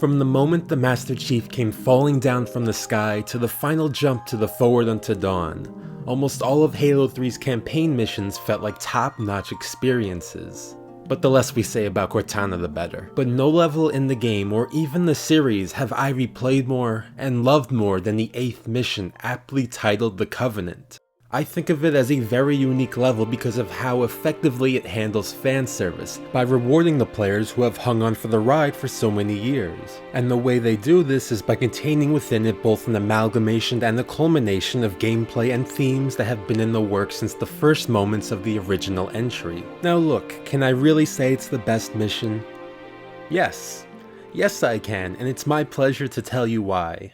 From the moment the Master Chief came falling down from the sky to the final jump to the Forward Unto Dawn, almost all of Halo 3's campaign missions felt like top-notch experiences. But the less we say about Cortana the better. But no level in the game or even the series have I replayed more and loved more than the 8th mission, aptly titled The Covenant. I think of it as a very unique level because of how effectively it handles fan service, by rewarding the players who have hung on for the ride for so many years. And the way they do this is by containing within it both an amalgamation and a culmination of gameplay and themes that have been in the works since the first moments of the original entry. Now look, can I really say it's the best mission? Yes. Yes I can, and it's my pleasure to tell you why.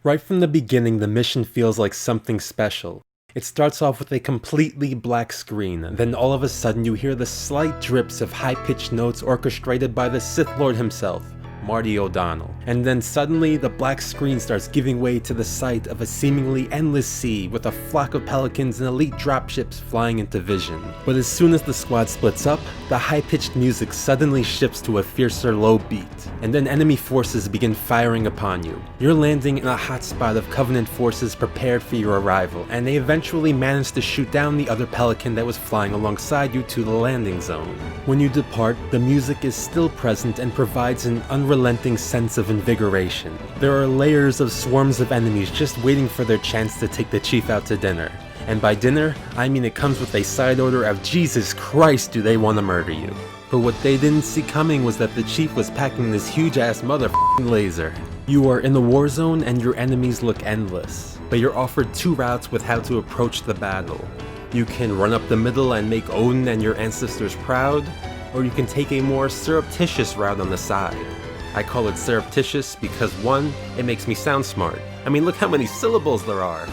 Right from the beginning, the mission feels like something special. It starts off with a completely black screen, then all of a sudden you hear the slight drips of high-pitched notes orchestrated by the Sith Lord himself, Marty O'Donnell. And then suddenly, the black screen starts giving way to the sight of a seemingly endless sea with a flock of pelicans and elite dropships flying into vision. But as soon as the squad splits up, the high-pitched music suddenly shifts to a fiercer low beat, and then enemy forces begin firing upon you. You're landing in a hotspot of Covenant forces prepared for your arrival, and they eventually manage to shoot down the other pelican that was flying alongside you to the landing zone. When you depart, the music is still present and provides an unrelenting sense of invigoration. There are layers of swarms of enemies just waiting for their chance to take the Chief out to dinner. And by dinner, I mean it comes with a side order of Jesus Christ do they want to murder you. But what they didn't see coming was that the Chief was packing this huge ass motherfucking laser. You are in the war zone and your enemies look endless, but you're offered two routes with how to approach the battle. You can run up the middle and make Odin and your ancestors proud, or you can take a more surreptitious route on the side. I call it surreptitious because 1, it makes me sound smart. I mean, look how many syllables there are.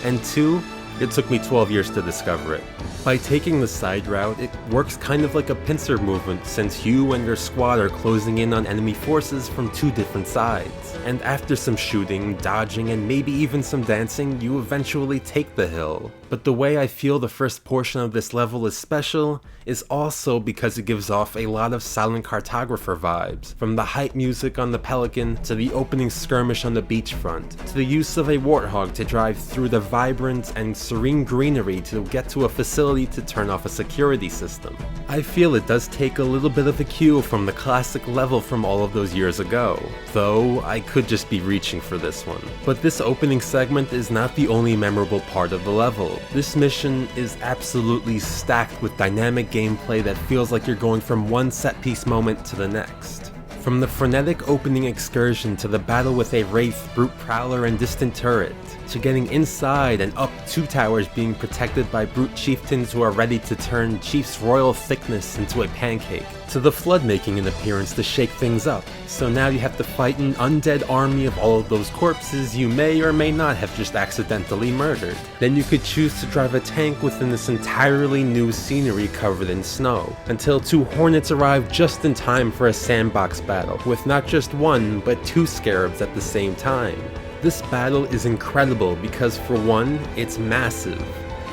And 2, it took me 12 years to discover it. By taking the side route, it works kind of like a pincer movement since you and your squad are closing in on enemy forces from 2 different sides. And after some shooting, dodging, and maybe even some dancing, you eventually take the hill. But the way I feel the first portion of this level is special is also because it gives off a lot of Silent Cartographer vibes, from the hype music on the Pelican to the opening skirmish on the beachfront, to the use of a warthog to drive through the vibrant and serene greenery to get to a facility to turn off a security system. I feel it does take a little bit of a cue from the classic level from all of those years ago, though I could just be reaching for this one. But this opening segment is not the only memorable part of the level. This mission is absolutely stacked with dynamic gameplay that feels like you're going from one set-piece moment to the next. From the frenetic opening excursion to the battle with a Wraith, Brute Prowler, and Distant Turret, to getting inside and up 2 towers being protected by Brute Chieftains who are ready to turn Chief's royal thickness into a pancake, to the Flood making an appearance to shake things up, so now you have to fight an undead army of all of those corpses you may or may not have just accidentally murdered. Then you could choose to drive a tank within this entirely new scenery covered in snow, until 2 Hornets arrive just in time for a sandbox battle, with not just 1, but 2 Scarabs at the same time. This battle is incredible because for 1, it's massive,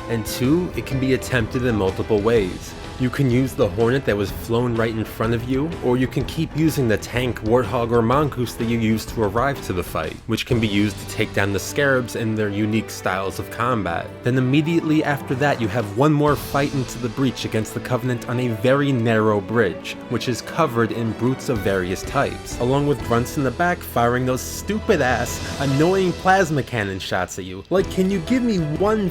and 2, it can be attempted in multiple ways. You can use the Hornet that was flown right in front of you, or you can keep using the tank, Warthog, or Mongoose that you used to arrive to the fight, which can be used to take down the Scarabs in their unique styles of combat. Then immediately after that you have one more fight into the breach against the Covenant on a very narrow bridge, which is covered in brutes of various types, along with grunts in the back firing those stupid ass, annoying plasma cannon shots at you. Like, can you give me 1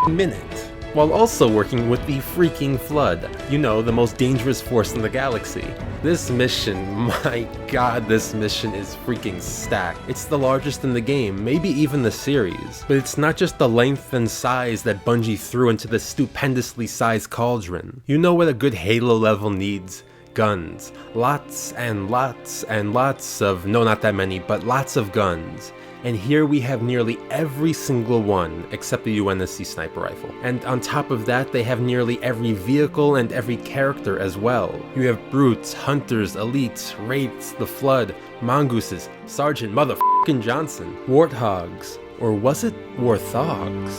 minute? While also working with the freaking Flood, you know, the most dangerous force in the galaxy. This mission, my god, this mission is freaking stacked. It's the largest in the game, maybe even the series. But it's not just the length and size that Bungie threw into this stupendously sized cauldron. You know what a good Halo level needs? Guns. Lots and lots and lots of, no, not that many, but lots of guns. And here we have nearly every single one, except the UNSC sniper rifle. And on top of that, they have nearly every vehicle and every character as well. You have Brutes, Hunters, Elites, Wraiths, the Flood, Mongooses, Sergeant motherfucking Johnson, Warthogs, or was it Warthogs?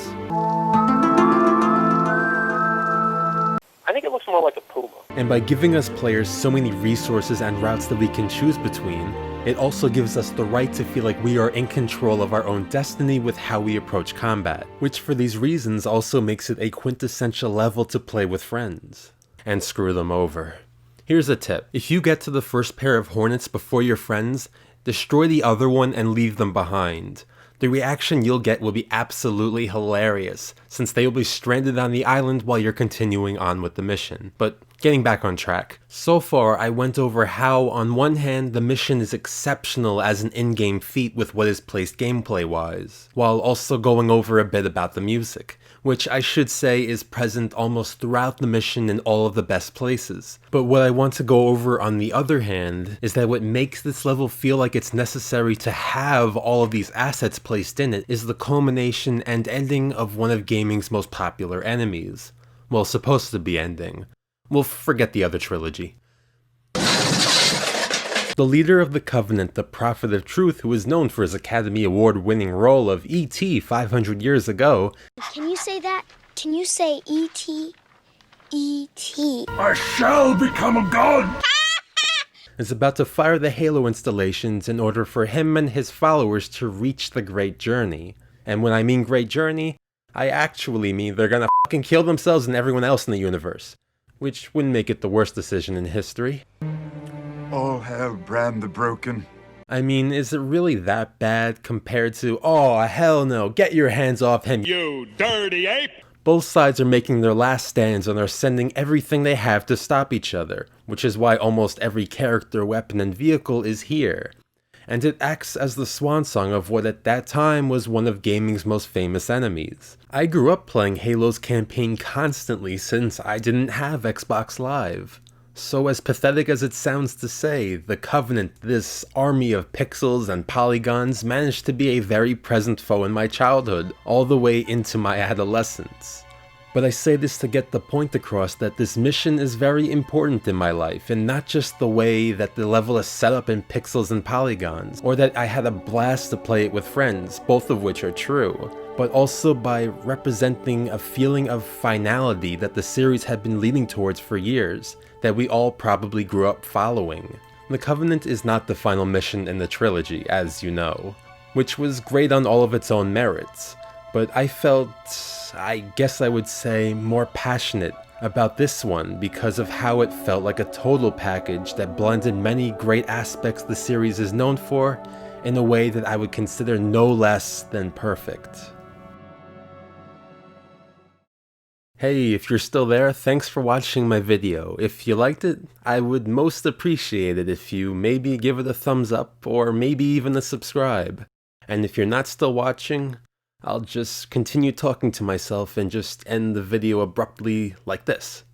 I think it looks more like a puma. And by giving us players so many resources and routes that we can choose between, it also gives us the right to feel like we are in control of our own destiny with how we approach combat, which for these reasons also makes it a quintessential level to play with friends. And screw them over. Here's a tip: if you get to the first pair of hornets before your friends, destroy the other one and leave them behind. The reaction you'll get will be absolutely hilarious, since they will be stranded on the island while you're continuing on with the mission. But getting back on track, so far I went over how, on one hand, the mission is exceptional as an in-game feat with what is placed gameplay-wise, while also going over a bit about the music, which I should say is present almost throughout the mission in all of the best places. But what I want to go over on the other hand is that what makes this level feel like it's necessary to have all of these assets placed in it is the culmination and ending of one of gaming's most popular enemies. Well, supposed to be ending. We'll forget the other trilogy. The leader of the Covenant, the Prophet of Truth, who is known for his Academy Award-winning role of E.T. 500 years ago. Can you say that? Can you say E.T.? E.T. I shall become a god! Is about to fire the Halo installations in order for him and his followers to reach the Great Journey. And when I mean Great Journey, I actually mean they're gonna fucking kill themselves and everyone else in the universe. Which wouldn't make it the worst decision in history. All hail Bram the Broken. I mean, is it really that bad compared to, oh hell no, get your hands off him, you dirty ape! Both sides are making their last stands and are sending everything they have to stop each other, which is why almost every character, weapon, and vehicle is here. And it acts as the swan song of what at that time was one of gaming's most famous enemies. I grew up playing Halo's campaign constantly since I didn't have Xbox Live. So as pathetic as it sounds to say, the Covenant, this army of pixels and polygons, managed to be a very present foe in my childhood, all the way into my adolescence. But I say this to get the point across that this mission is very important in my life, and not just the way that the level is set up in pixels and polygons, or that I had a blast to play it with friends, both of which are true, but also by representing a feeling of finality that the series had been leading towards for years, that we all probably grew up following. The Covenant is not the final mission in the trilogy, as you know, which was great on all of its own merits, but I felt, I guess I would say, more passionate about this one because of how it felt like a total package that blended many great aspects the series is known for in a way that I would consider no less than perfect. Hey, if you're still there, thanks for watching my video. If you liked it, I would most appreciate it if you maybe give it a thumbs up or maybe even a subscribe. And if you're not still watching, I'll just continue talking to myself and just end the video abruptly like this.